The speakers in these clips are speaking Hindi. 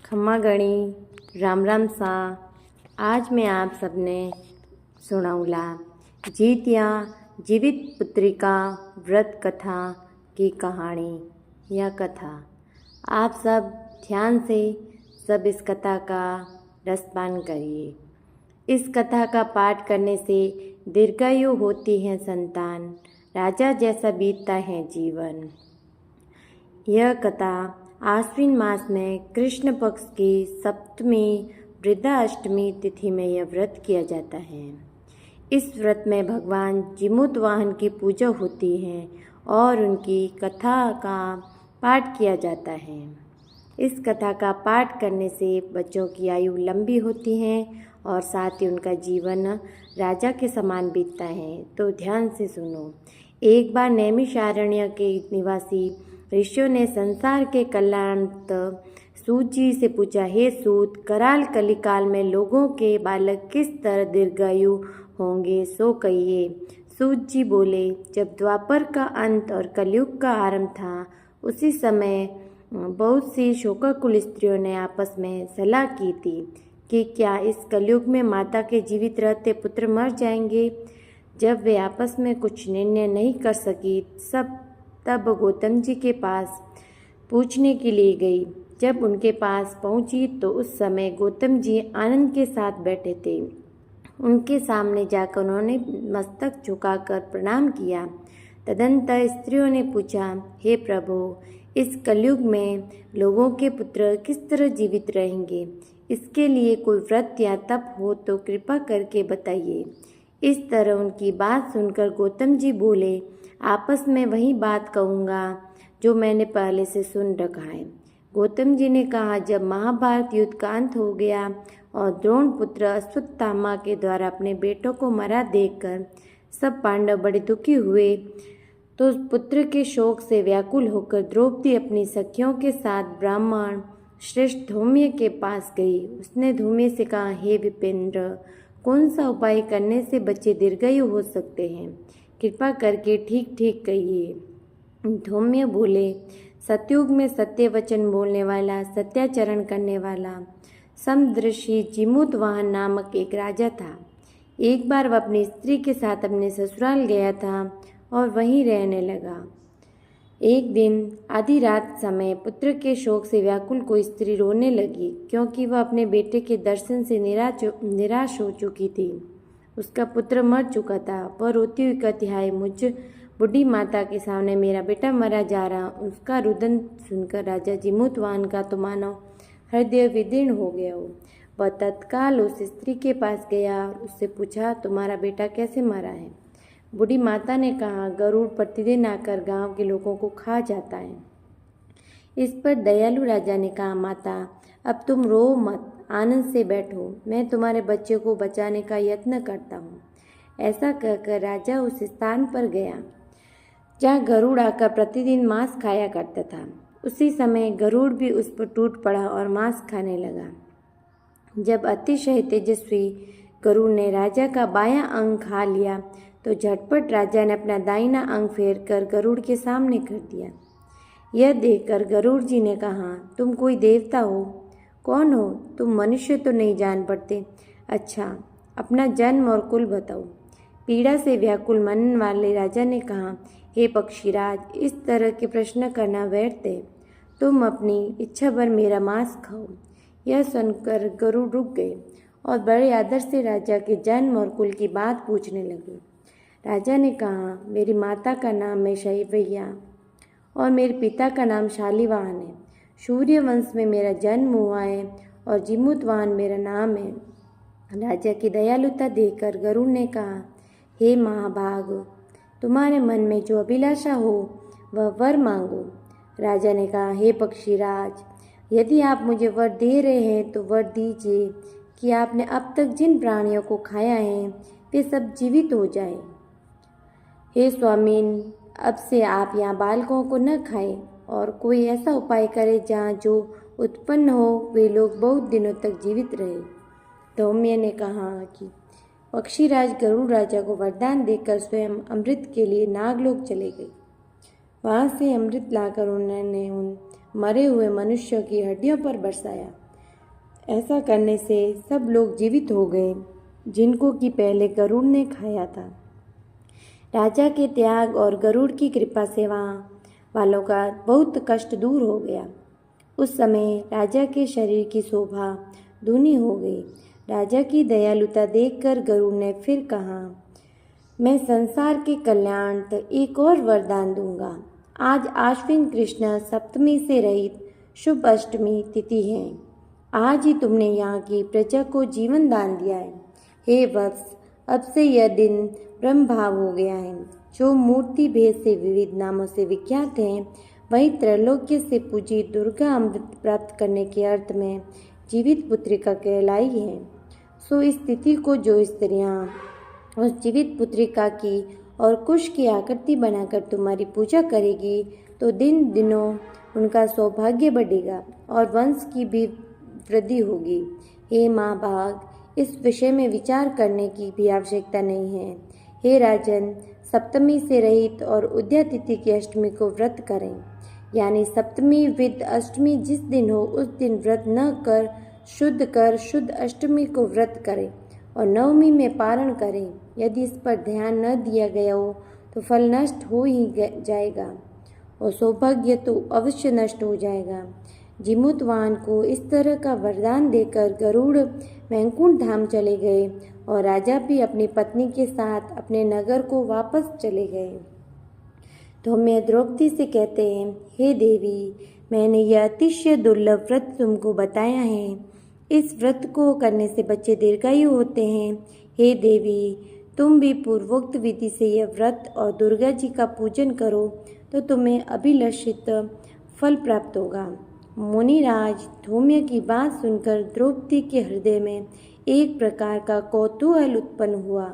खम्मा गणी राम राम सा। आज मैं आप सबने सुनाऊला जीतिया जीवित पुत्रिका व्रत कथा की कहानी। यह कथा आप सब ध्यान से सब इस कथा का रसपान करिए। इस कथा का पाठ करने से दीर्घायु होती है संतान, राजा जैसा बीतता है जीवन। यह कथा आश्विन मास में कृष्ण पक्ष की सप्तमी वृद्धा अष्टमी तिथि में यह व्रत किया जाता है। इस व्रत में भगवान जीमूत वाहन की पूजा होती है और उनकी कथा का पाठ किया जाता है। इस कथा का पाठ करने से बच्चों की आयु लंबी होती है और साथ ही उनका जीवन राजा के समान बीतता है। तो ध्यान से सुनो। एक बार नैमिषारण्य के निवासी ऋषियों ने संसार के कल्याणार्थ सूत जी से पूछा, हे सूत, कराल कलिकाल में लोगों के बालक किस तरह दीर्घायु होंगे, सो कहिए। सूत जी बोले, जब द्वापर का अंत और कलयुग का आरंभ था, उसी समय बहुत सी शोकाकुल स्त्रियों ने आपस में सलाह की थी कि क्या इस कलयुग में माता के जीवित रहते पुत्र मर जाएंगे। जब वे आपस में कुछ निर्णय नहीं कर सकी, तब गौतम जी के पास पूछने के लिए गई। जब उनके पास पहुंची तो उस समय गौतम जी आनंद के साथ बैठे थे। उनके सामने जाकर उन्होंने मस्तक झुकाकर प्रणाम किया। तदंतर स्त्रियों ने पूछा, हे प्रभु, इस कलयुग में लोगों के पुत्र किस तरह जीवित रहेंगे, इसके लिए कोई व्रत या तप हो तो कृपा करके बताइए। इस तरह उनकी बात सुनकर गौतम जी बोले, आपस में वही बात कहूँगा जो मैंने पहले से सुन रखा है। गौतम जी ने कहा, जब महाभारत युद्ध का अंत हो गया और द्रोण पुत्र अश्वत्थामा के द्वारा अपने बेटों को मरा देखकर सब पांडव बड़े दुखी हुए, तो उस पुत्र के शोक से व्याकुल होकर द्रौपदी अपनी सखियों के साथ ब्राह्मण श्रेष्ठ धौम्य के पास गई। उसने धौम्य से कहा, हे विपेंद्र, कौन सा उपाय करने से बच्चे दीर्घायु हो सकते हैं, कृपा करके ठीक ठीक कहिए। धौम्य बोले, सतयुग में सत्य वचन बोलने वाला, सत्याचरण करने वाला समदृशी जीमूत वाहन नामक एक राजा था। एक बार वह अपनी स्त्री के साथ अपने ससुराल गया था और वहीं रहने लगा। एक दिन आधी रात समय पुत्र के शोक से व्याकुल कोई स्त्री रोने लगी, क्योंकि वह अपने बेटे के दर्शन से निराश हो चुकी थी। उसका पुत्र मर चुका था। वह रोती हुई कहती, हाय, मुझ बूढ़ी माता के सामने मेरा बेटा मरा जा रहा। उसका रुदन सुनकर राजा जीमूतवाहन का तो मानो हृदय विदीर्ण हो गया हो। वह तत्काल उस स्त्री के पास गया और उससे पूछा, तुम्हारा बेटा कैसे मरा है। बूढ़ी माता ने कहा, गरुड़ प्रतिदिन आकर गांव के लोगों को खा जाता है। इस पर दयालु राजा ने कहा, माता, अब तुम रो मत, आनंद से बैठो, मैं तुम्हारे बच्चे को बचाने का यत्न करता हूँ। ऐसा कहकर राजा उस स्थान पर गया जहाँ गरुड़ आकर प्रतिदिन मांस खाया करता था। उसी समय गरुड़ भी उस पर टूट पड़ा और मांस खाने लगा। जब अतिशय तेजस्वी गरुड़ ने राजा का बायां अंग खा लिया तो झटपट राजा ने अपना दाहिना अंग फेर कर गरुड़ के सामने कर दिया। यह देखकर गरुड़ जी ने कहा, तुम कोई देवता हो? कौन हो तुम? मनुष्य तो नहीं जान पड़ते। अच्छा, अपना जन्म और कुल बताओ। पीड़ा से व्याकुल मन वाले राजा ने कहा, हे पक्षीराज, इस तरह के प्रश्न करना व्यर्थ है। तुम अपनी इच्छा भर मेरा मांस खाओ। यह सुनकर गरुड़ रुक गए और बड़े आदर से राजा के जन्म और कुल की बात पूछने लगे। राजा ने कहा, मेरी माता का नाम है शैवैया और मेरे पिता का नाम शालिवाहन है। सूर्य वंश में मेरा जन्म हुआ है और जीमूतवाहन मेरा नाम है। राजा की दयालुता देखकर गरुड़ ने कहा, हे महाभाग, तुम्हारे मन में जो अभिलाषा हो वह वर मांगो। राजा ने कहा, हे पक्षीराज, यदि आप मुझे वर दे रहे हैं तो वर दीजिए कि आपने अब तक जिन प्राणियों को खाया है वे सब जीवित हो जाए। हे स्वामीन, अब से आप यहाँ बालकों को न खाएं और कोई ऐसा उपाय करें जहाँ जो उत्पन्न हो वे लोग बहुत दिनों तक जीवित रहे। धौम्य ने कहा कि पक्षीराज गरुड़ राजा को वरदान देकर स्वयं अमृत के लिए नागलोक चले गए। वहाँ से अमृत लाकर उन्होंने उन मरे हुए मनुष्यों की हड्डियों पर बरसाया। ऐसा करने से सब लोग जीवित हो गए जिनको कि पहले गरुड़ ने खाया था। राजा के त्याग और गरुड़ की कृपा से वहाँ वालों का बहुत कष्ट दूर हो गया। उस समय राजा के शरीर की शोभा दूनी हो गई। राजा की दयालुता देखकर गरुड़ ने फिर कहा, मैं संसार के कल्याणार्थ एक और वरदान दूंगा। आज आश्विन कृष्ण सप्तमी से रहित शुभ अष्टमी तिथि है। आज ही तुमने यहाँ की प्रजा को जीवन दान दिया है। हे वत्स, अब से यह दिन ब्रह्म भाव हो गया है। जो मूर्ति भेद से विविध नामों से विख्यात हैं, वही त्रैलोक्य से पूजित दुर्गा अमृत प्राप्त करने के अर्थ में जीवित पुत्रिका कहलाई है। सो इस तिथि को जो स्त्रियाँ उस जीवित पुत्रिका की और कुश की आकृति बनाकर तुम्हारी पूजा करेगी, तो दिन दिनों उनका सौभाग्य बढ़ेगा और वंश की भी वृद्धि होगी। हे माँ भाग, इस विषय में विचार करने की भी आवश्यकता नहीं है। हे राजन, सप्तमी से रहित और उदया तिथि की अष्टमी को व्रत करें, यानी सप्तमी विद अष्टमी जिस दिन हो उस दिन व्रत न कर शुद्ध अष्टमी को व्रत करें और नवमी में पारण करें। यदि इस पर ध्यान न दिया गया हो तो फल नष्ट हो ही जाएगा और सौभाग्य तो अवश्य नष्ट हो जाएगा। जिमुतवान को इस तरह का वरदान देकर गरुड़ वैकुंठ धाम चले गए और राजा भी अपनी पत्नी के साथ अपने नगर को वापस चले गए। धौम्य द्रौपदी से कहते हैं, हे देवी, मैंने यह अतिशय दुर्लभ व्रत तुमको बताया है। इस व्रत को करने से बच्चे दीर्घायु होते हैं। हे देवी, तुम भी पूर्वोक्त विधि से यह व्रत और दुर्गा जी का पूजन करो तो तुम्हें अभिलषित फल प्राप्त होगा। मुनिराज, धौम्य की बात सुनकर द्रौपदी के हृदय में एक प्रकार का कौतूहल उत्पन्न हुआ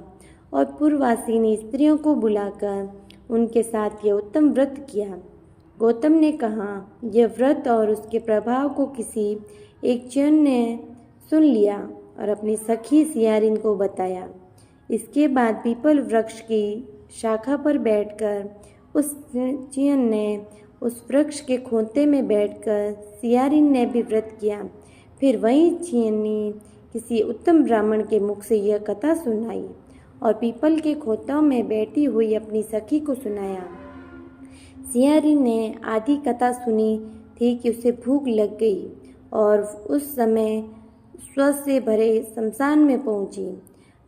और पूर्ववासिनी स्त्रियों को बुलाकर उनके साथ यह उत्तम व्रत किया। गौतम ने कहा, यह व्रत और उसके प्रभाव को किसी एक जन ने सुन लिया और अपनी सखी सियारिन को बताया। इसके बाद पीपल वृक्ष की शाखा पर बैठकर उस चियन ने उस वृक्ष के खोते में बैठकर सियारिन ने भी व्रत किया। फिर वही चियनी किसी उत्तम ब्राह्मण के मुख से यह कथा सुनाई और पीपल के खोतों में बैठी हुई अपनी सखी को सुनाया। सियारिन ने आधी कथा सुनी थी कि उसे भूख लग गई और उस समय स्व से भरे शमशान में पहुंची।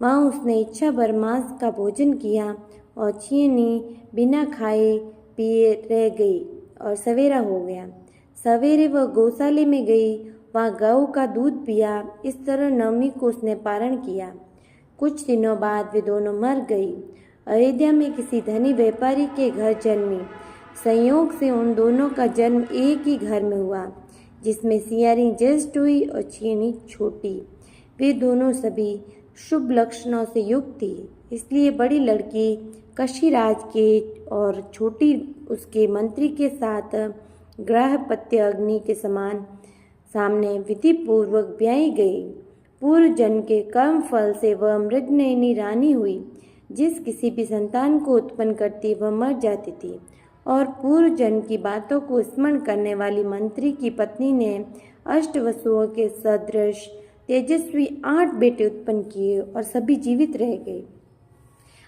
वहाँ उसने इच्छा भर मांस का भोजन किया और चियनी बिना खाए पिए रह गई और सवेरा हो गया। सवेरे वह गौशाले में गई, वहाँ गौ का दूध पिया। इस तरह नवमी को उसने पारण किया। कुछ दिनों बाद वे दोनों मर गई। अयोध्या में किसी धनी व्यापारी के घर जन्मी। संयोग से उन दोनों का जन्म एक ही घर में हुआ, जिसमें सियारिन ज्येष्ठ हुई और चियनी छोटी। वे दोनों सभी शुभ लक्षणों से युक्त थी, इसलिए बड़ी लड़की कशीराज के और छोटी उसके मंत्री के साथ ग्रहपत्य अग्नि के समान सामने विधि पूर्वक ब्याही गई। पूर्व जन्म के कर्म फल से वह मृगनयनी रानी हुई। जिस किसी भी संतान को उत्पन्न करती वह मर जाती थी और पूर्व जन्म की बातों को स्मरण करने वाली मंत्री की पत्नी ने अष्टवसुओं के सदृश तेजस्वी 8 बेटे उत्पन्न किए और सभी जीवित रह गए।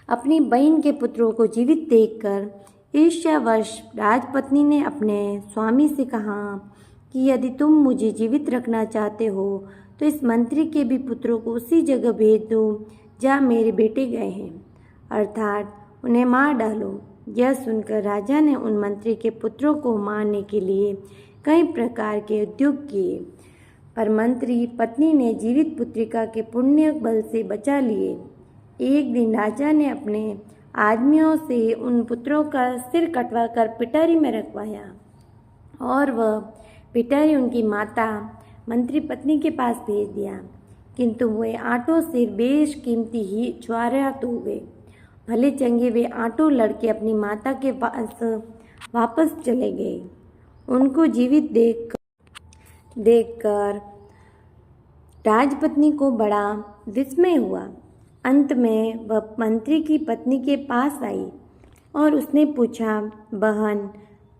अपनी बहन के पुत्रों को जीवित देखकर ईर्ष्यावश राजपत्नी ने अपने स्वामी से कहा कि यदि तुम मुझे जीवित रखना चाहते हो तो इस मंत्री के भी पुत्रों को उसी जगह भेज दो जहाँ मेरे बेटे गए हैं, अर्थात उन्हें मार डालो। यह सुनकर राजा ने उन मंत्री के पुत्रों को मारने के लिए कई प्रकार के उद्योग किए, पर मंत्री पत्नी ने जीवित पुत्रिका के पुण्य बल से बचा लिए। एक दिन राजा ने अपने आदमियों से उन पुत्रों का सिर कटवाकर पिटारी में रखवाया और वह पिटारी उनकी माता मंत्री पत्नी के पास भेज दिया, किंतु वे आठों सिर बेशकीमती ही ज्वारात हो गए। भले चंगे वे आठों लड़के अपनी माता के पास वापस चले गए। उनको जीवित देखकर राजपत्नी को बड़ा विस्मय हुआ। अंत में वह मंत्री की पत्नी के पास आई और उसने पूछा, बहन,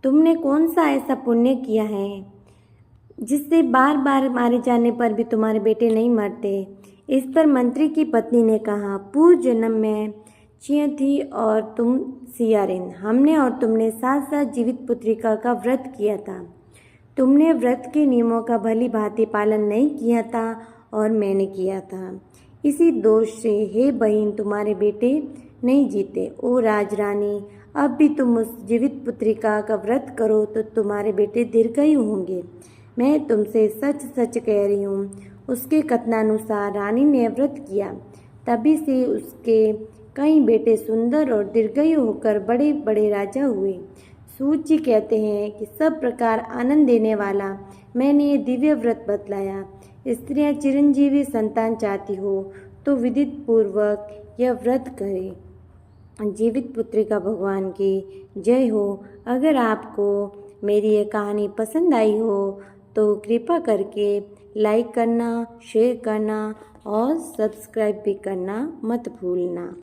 तुमने कौन सा ऐसा पुण्य किया है जिससे बार बार मारे जाने पर भी तुम्हारे बेटे नहीं मरते। इस पर मंत्री की पत्नी ने कहा, पूर्व जन्म में चिया थी और तुम सियारिन। हमने और तुमने साथ साथ जीवित पुत्रिका का व्रत किया था। तुमने व्रत के नियमों का भली भांति पालन नहीं किया था और मैंने किया था। इसी दोष से हे बहन तुम्हारे बेटे नहीं जीते। ओ राजरानी, अब भी तुम उस जीवित पुत्रिका का व्रत करो तो तुम्हारे बेटे दीर्घायु होंगे। मैं तुमसे सच सच कह रही हूँ। उसके कथनानुसार रानी ने व्रत किया, तभी से उसके कई बेटे सुंदर और दीर्घायु होकर बड़े बड़े राजा हुए। सूत जी कहते हैं कि सब प्रकार आनंद देने वाला मैंने ये दिव्य व्रत बतलाया। स्त्रियां चिरंजीवी संतान चाहती हो तो विधित पूर्वक यह व्रत करें। जीवित पुत्रिका भगवान की जय हो। अगर आपको मेरी ये कहानी पसंद आई हो तो कृपा करके लाइक करना, शेयर करना और सब्सक्राइब भी करना मत भूलना।